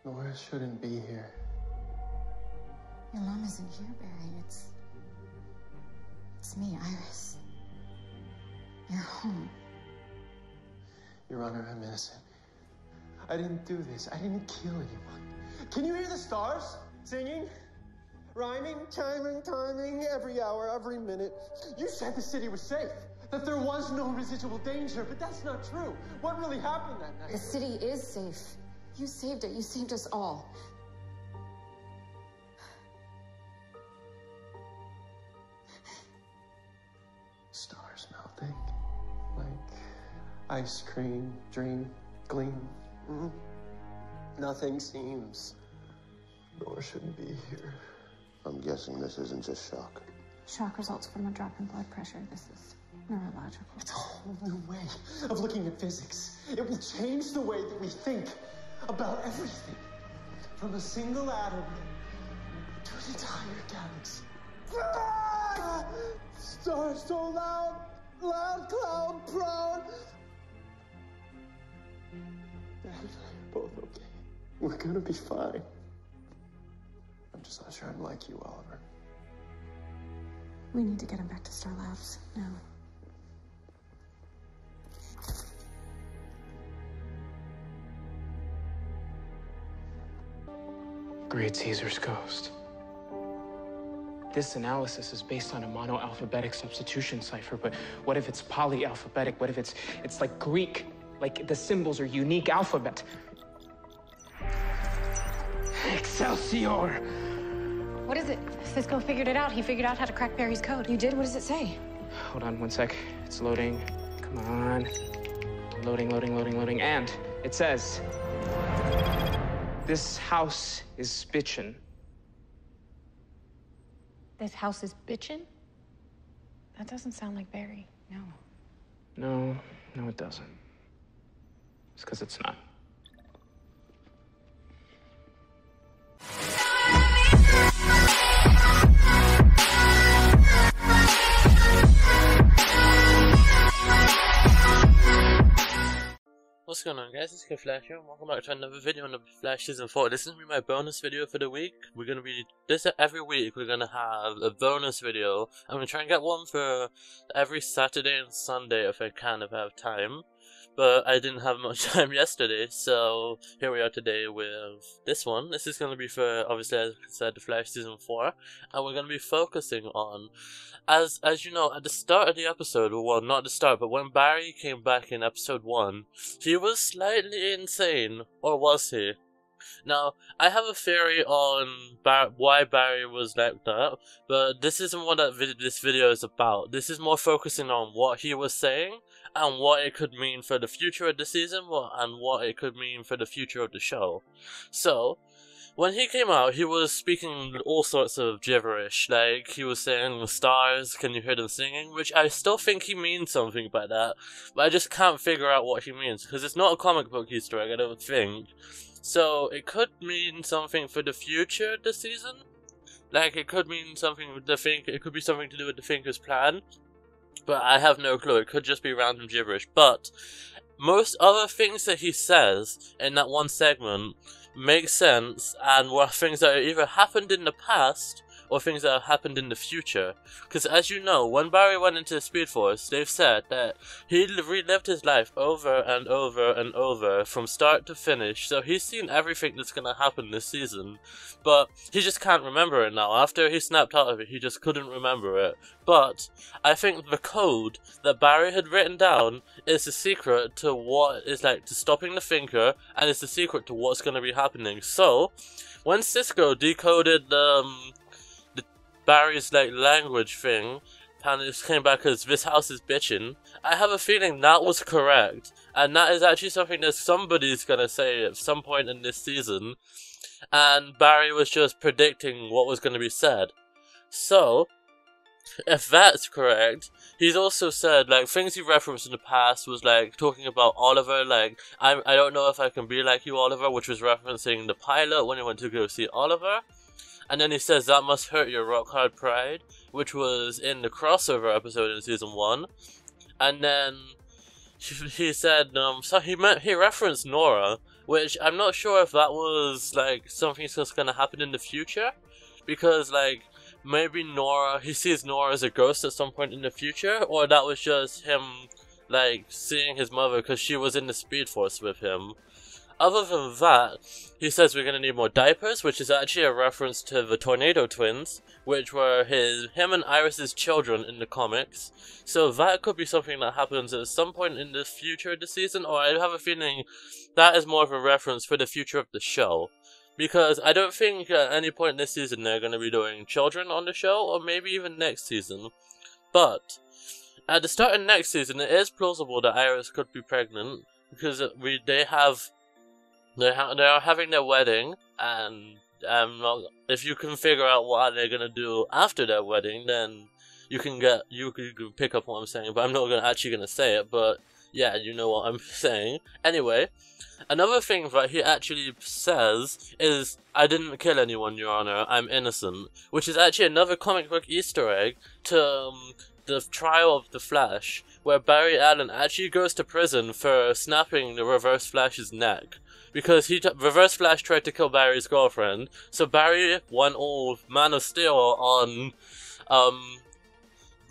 Nora shouldn't be here. Your mom isn't here, Barry. It's me, Iris. You're home. Your Honor, I'm innocent. I didn't do this. I didn't kill anyone. Can you hear the stars singing? Rhyming, chiming, timing, every hour, every minute. You said the city was safe, that there was no residual danger, but that's not true. What really happened that night? The city is safe. You saved it. You saved us all. Stars melting, like ice cream, dream, gleam. Nothing seems. Nora shouldn't be here. I'm guessing this isn't just shock. Shock results from a drop in blood pressure. This is neurological. It's a whole new way of looking at physics. It will change the way that we think about everything. From a single atom to an entire galaxy. Ah! Stars so loud, loud, cloud, proud. Dad and I are both okay. We're gonna be fine. I'm just not sure I'm like you, Oliver. We need to get him back to Star Labs now. Great Caesar's Ghost. This analysis is based on a monoalphabetic substitution cipher, but what if it's polyalphabetic? What if it's like Greek? Like the symbols are unique alphabet. Excelsior! What is it? Cisco figured it out. He figured out how to crack Barry's code. You did? What does it say? Hold on one sec. It's loading. Come on. Loading, loading, loading, loading. And it says, this house is bitchin'. This house is bitchin'? That doesn't sound like Barry. No. No, it doesn't. It's because it's not. What's going on, guys? It's Flash here, and welcome back to another video on the Flash Season 4. This is going to be my bonus video for the week. We're going to be, every week we're going to have a bonus video. I'm going to try and get one for every Saturday and Sunday if I can, if I have time. But I didn't have much time yesterday, so here we are today with this one. This is going to be for, obviously, as I said, the Flash Season 4. And we're going to be focusing on, as you know, at the start of the episode, well, not the start, but when Barry came back in episode 1, he was slightly insane, or was he? Now, I have a theory on why Barry was like that, but this isn't what this video is about. This is more focusing on what he was saying, and what it could mean for the future of the season, and what it could mean for the future of the show. So, when he came out, he was speaking all sorts of gibberish, like he was saying the stars, can you hear them singing, which I still think he means something by that, but I just can't figure out what he means, because it's not a comic book Easter egg, I don't think. So, it could mean something for the future of the season, like it could mean something with it could be something to do with the Thinker's plan, but I have no clue, it could just be random gibberish. But most other things that he says in that one segment make sense and were things that either happened in the past or things that have happened in the future. Because as you know, when Barry went into the Speed Force, they've said that he relived his life over and over and over from start to finish, so he's seen everything that's going to happen this season, but he just can't remember it now. After he snapped out of it, he just couldn't remember it. But I think the code that Barry had written down is the secret to what is like to stopping the Thinker, and it's the secret to what's going to be happening. So when Cisco decoded Barry's like language thing, and it came back as this house is bitchin', I have a feeling that was correct, and that is actually something that somebody's gonna say at some point in this season, and Barry was just predicting what was gonna be said. So, if that's correct, he's also said, like, things he referenced in the past was, like, talking about Oliver, like, I don't know if I can be like you, Oliver, which was referencing the pilot when he went to go see Oliver. And then he says, that must hurt your rock-hard pride, which was in the crossover episode in Season 1. And then he said, so he referenced Nora, which I'm not sure if that was like something that's gonna happen in the future, because like maybe Nora, he sees Nora as a ghost at some point in the future, or that was just him like seeing his mother because she was in the Speed Force with him. Other than that, he says we're gonna need more diapers, which is actually a reference to the Tornado Twins, which were him and Iris's children in the comics. So that could be something that happens at some point in the future of the season, or I have a feeling that is more of a reference for the future of the show. Because I don't think at any point this season they're going to be doing children on the show, or maybe even next season. But at the start of next season, it is plausible that Iris could be pregnant, because they are having their wedding, and if you can figure out what they're gonna do after their wedding, then you can pick up what I'm saying. But I'm not actually gonna say it. But yeah, you know what I'm saying. Anyway, another thing that he actually says is, "I didn't kill anyone, Your Honor. I'm innocent," which is actually another comic book Easter egg to the trial of the Flash, where Barry Allen actually goes to prison for snapping the Reverse Flash's neck. Because Reverse Flash tried to kill Barry's girlfriend, so Barry went all Man of Steel on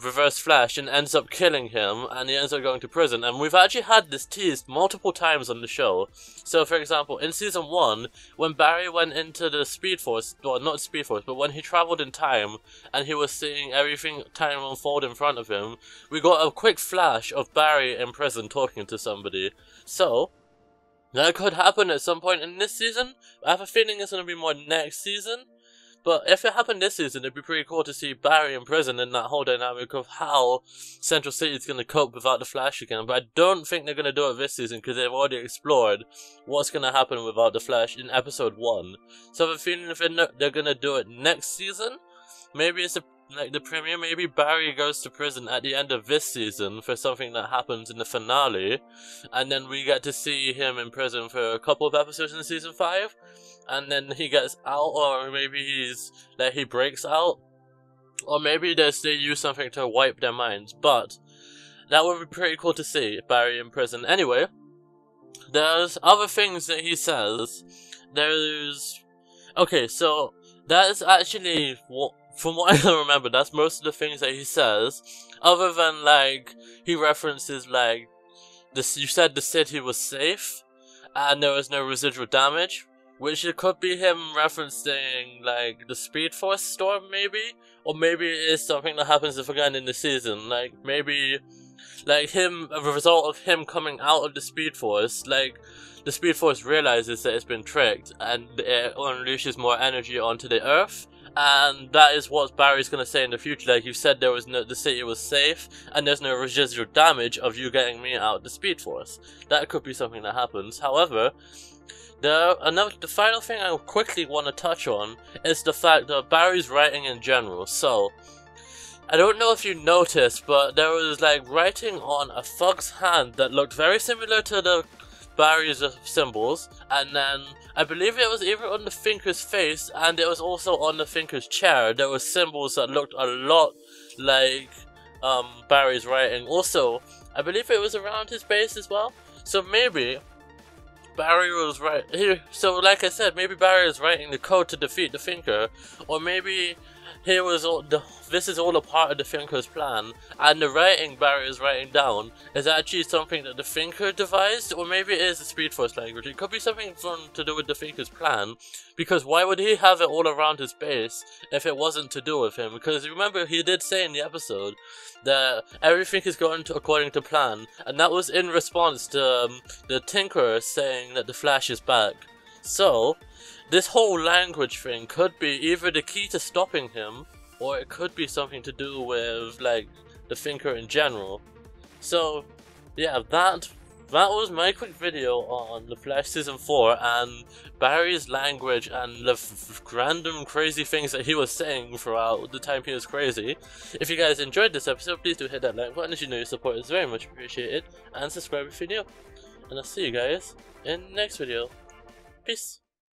Reverse Flash and ends up killing him, and he ends up going to prison. And we've actually had this teased multiple times on the show. So for example, in season 1, when Barry went into the Speed Force, well, not Speed Force, but when he traveled in time and he was seeing everything time unfold in front of him, we got a quick flash of Barry in prison talking to somebody. So that could happen at some point in this season. I have a feeling it's going to be more next season. But if it happened this season, it'd be pretty cool to see Barry in prison and that whole dynamic of how Central City is going to cope without the Flash again. But I don't think they're going to do it this season because they've already explored what's going to happen without the Flash in episode 1. So I have a feeling if they're going to do it next season, maybe it's like the premiere, maybe Barry goes to prison at the end of this season for something that happens in the finale, and then we get to see him in prison for a couple of episodes in season 5, and then he gets out, or maybe he breaks out, or maybe they use something to wipe their minds. But that would be pretty cool to see Barry in prison. Anyway, there's other things that he says. Okay, so that is actually from what I can remember, that's most of the things that he says, other than, like, he references, like, you said the city was safe, and there was no residual damage, which it could be him referencing, like, the Speed Force storm, maybe? Or maybe it is something that happens again in the season, like, maybe, like, as a result of him coming out of the Speed Force, like, the Speed Force realizes that it's been tricked, and it unleashes more energy onto the Earth. And that is what Barry's going to say in the future. Like you said, the city was safe, and there's no residual damage of you getting me out the Speed Force. That could be something that happens. However, the final thing I quickly want to touch on is the fact that Barry's writing in general. So, I don't know if you noticed, but there was like writing on a thug's hand that looked very similar to the Barry's symbols, and then I believe it was either on the Thinker's face, and it was also on the Thinker's chair. There were symbols that looked a lot like Barry's writing. Also, I believe it was around his base as well. So maybe Barry was right here. So like I said, maybe Barry is writing the code to defeat the Thinker, or maybe this is all a part of the Thinker's plan, and the writing Barry is writing down is actually something that the Thinker devised, or maybe it is the Speed Force language. It could be something to do with the Thinker's plan, because why would he have it all around his base if it wasn't to do with him? Because remember, he did say in the episode that everything is going according to plan, and that was in response to the Tinkerer saying that the Flash is back. So this whole language thing could be either the key to stopping him, or it could be something to do with, like, the Thinker in general. So, yeah, that was my quick video on The Flash Season 4 and Barry's language and the random crazy things that he was saying throughout the time he was crazy. If you guys enjoyed this episode, please do hit that like button, as you know your support is very much appreciated, and subscribe if you're new. And I'll see you guys in the next video. Peace.